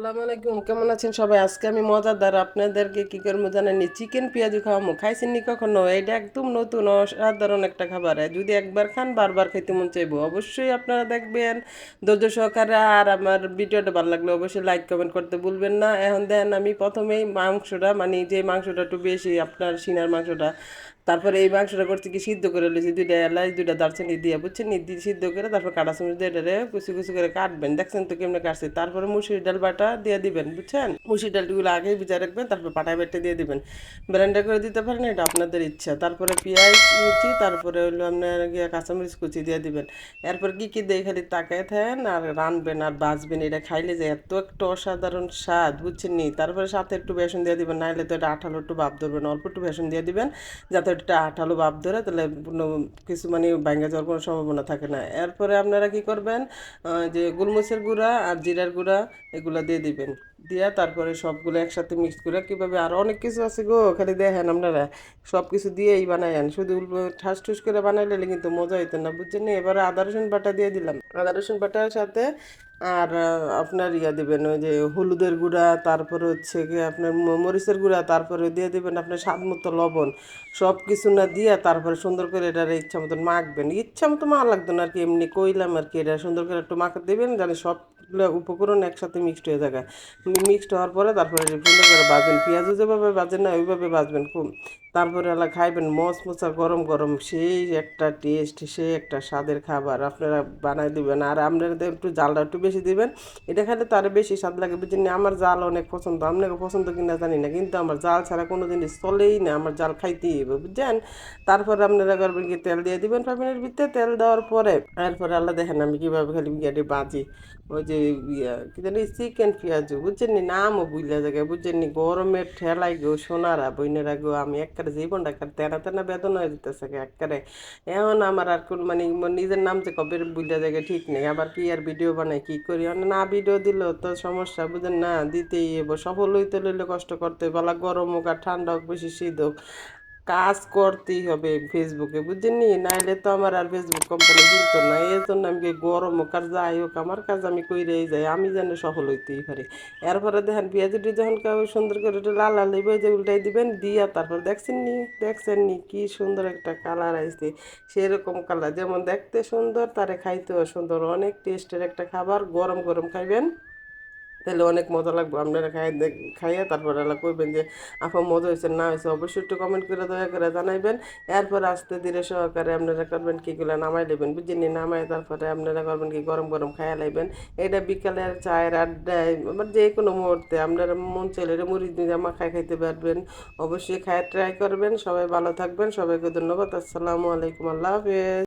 আসসালামু আলাইকুম, কেমন আছেন সবাই? আজকে আমি মজাদার আপনাদেরকে কি করবো জানেননি, চিকেন পেঁয়াজু খাওয়াবো। খাইছেননি কখনো? এটা একদম নতুন অসাধারণ একটা খাবার। যদি একবার খান বারবার খেতে মন চাইবো। অবশ্যই আপনারা দেখবেন ধৈর্য সহকারে। আর আমার ভিডিওটা ভালো লাগলে অবশ্যই লাইক কমেন্ট করতে ভুলবেন না। এখন দেন আমি প্রথমেই মাংসটা, মানে যে মাংসটা একটু বেশি, আপনার সিনার মাংসটা, তারপরে এই মাংসটা করছি কি, সিদ্ধ করে লইছি দুইটা এলাচ দুইটা দারচিনি দিয়ে, বুঝছেন নি, দিয়ে সিদ্ধ করে তারপর কাটা চামচ দিয়ে এটারে কুচি কুচি করে কাটবেন। দেখছেন তো কেমনে কাটছি। তারপরে মুসুরি ডাল বাটা দিয়ে দিবেন, বুঝছেন। মুসুরি ডালগুলো আগে ভিজা রাখবেন, তারপর পাটায় বেটে দিয়ে দিবেন। ব্লেন্ডার করে দিতে পারেন, এটা আপনাদের ইচ্ছা। তারপরে পেঁয়াজ কুচি, তারপরে হলো আপনার গিয়ে কাঁচামরিচ কুচি দিয়ে দিবেন। এরপর কি কি দিয়ে খালি তাকায় থাকেন আর রানবেন আর বাজবেন। এটা খাইলে যে এত একটা অসাধারণ স্বাদ, বুঝছেন নি। তারপরে সাথে একটু বেসন দিয়ে দিবেন, নাহলে তো এটা আঠালো একটু ভাব ধরবেন। অল্প একটু বেসন দিয়ে দিবেন যাতে এটা আঠালো ভাব ধরে, তাহলে কোনো কিছু মানে ভেঙে যাওয়ার কোনো সম্ভাবনা থাকে না। এরপরে আপনারা কি করবেন, যে গোলমরিচের গুঁড়া আর জিরার গুঁড়া এগুলো দিয়ে দিবেন। দিয়া তারপরে সবগুলো একসাথে মিক্স করে, কীভাবে আর অনেক কিছু আছে গো, খালি দেখেন আপনারা সব কিছু দিয়েই বানায়েন। শুধু ঠাস ঠুস করে বানাইলে কিন্তু মজা হইতো না, বুঝছেন। এবারে আদা রসুন বাটা দিয়ে দিলাম, আদা রসুন বাটার সাথে আর আপনার ইয়া দিবেন ওই যে হলুদের গুঁড়া, তারপরে হচ্ছে কি আপনার মরিচের গুঁড়া, তারপরে দিয়ে দিবেন আপনার স্বাদ মতো লবণ। সব কিছু না দিয়ে তারপরে সুন্দর করে এটার ইচ্ছা মতন মাখবেন। ইচ্ছা মতো মাখা লাগতো না আর কি, এমনি কইলাম আর কি। এটা সুন্দর করে একটু মাখা দেবেন, জানি সবগুলো উপকরণ একসাথে মিক্সড হয়ে যায়। মিক্সড হওয়ার পরে তারপরে সুন্দর করে ভাজবেন। পেঁয়াজও যেভাবে ভাজেন না ওইভাবে ভাজবেন খুব। তারপরে এলা খাইবেন মচমচা গরম গরম, সেই একটা টেস্ট, সেই একটা স্বাদের খাবার আপনারা বানাই দিবেন। আর আপনারা একটু জালটা একটু বেশি দিবেন, এটা খেলে তো আরও বেশি স্বাদ লাগে, বুঝছেন। আমার জাল অনেক পছন্দ, আপনাকে পছন্দ কিনা জানি না, কিন্তু আমার জাল ছাড়া কোনো জিনিস চলেই না, আমার জাল খাইতেই হবে, বুঝছেন। তারপরে আপনারা করবেন কি, তেল দিয়ে দিবেন প্যানের ভিতরে। তেল দেওয়ার পরে এরপরে আল্লাহ দেখেন আমি কীভাবে খালি বিয়াটি বাজি। ওই যে কি জানি চিকেন পেঁয়াজু, বুঝছেন নি, নামও বুঝলা জায়গায়, বুঝছেন নি। গরমের ঠেলাই গো সোনারা বইনেরা গো, আমি একবারে জীবনটা একটা তেনা তেনা বেদনা হয়ে যেতেছে একবারে। এখন আমার আর কোন মানে নিজের নাম যে কবে বুঝলা জায়গায় ঠিক নেই। আবার কি আর ভিডিও বানাই কি করি, না ভিডিও দিলেও তো সমস্যা, বুঝেন না, দিতেই হইব। সফল হইতে লইলে কষ্ট করতে বলা, গরম হোক আর ঠান্ডা হোক বেশি শীত হোক, কাজ করতেই হবে ফেসবুকে, বুঝছেন নি। নাইলে তো আমার আর ফেসবুক কোম্পানি দিত না। এই জন্য আমি গরম হোক আর যাই হোক আমার কাজ আমি কইরেই যাই, আমি যেন সফল হইতেই পারি। এরপরে দেখেন পেঁয়াজটি যখন সুন্দর করে একটু লাল লাল হইবে, যে উল্টাই দিবেন। দিয়া তারপর দেখছেন নি কি সুন্দর একটা কালার আইছে। সেরকম কালার যেমন দেখতে সুন্দর, তারে খাইতেও সুন্দর। অনেক টেস্টের একটা খাবার, গরম গরম খাইবেন, তাহলে অনেক মজা লাগবে। আপনারা খাইয়ে তারপর এলা কইবেন যে আপা মজা হয়েছে না হয়েছে, অবশ্যই একটু কমেন্ট করে দয়া করে জানাইবেন। এরপর আস্তে ধীরে সহকারে আপনারা করবেন কিগুলো নামাই দেবেন, বুঝিনি। নামাই তারপরে আপনারা করবেন কি, গরম গরম খাইয়া লাইবেন। এটা বিকালের চায়ের আড্ডায়, মানে যে কোনো মুহূর্তে আপনারা মন চাইলে এটা মুড়ি দিয়ে মাখায় খাইতে পারবেন। অবশ্যই খায় ট্রাই করবেন। সবাই ভালো থাকবেন, সবাইকে ধন্যবাদ। আসসালামু আলাইকুম, আল্লাহ হাফেজ।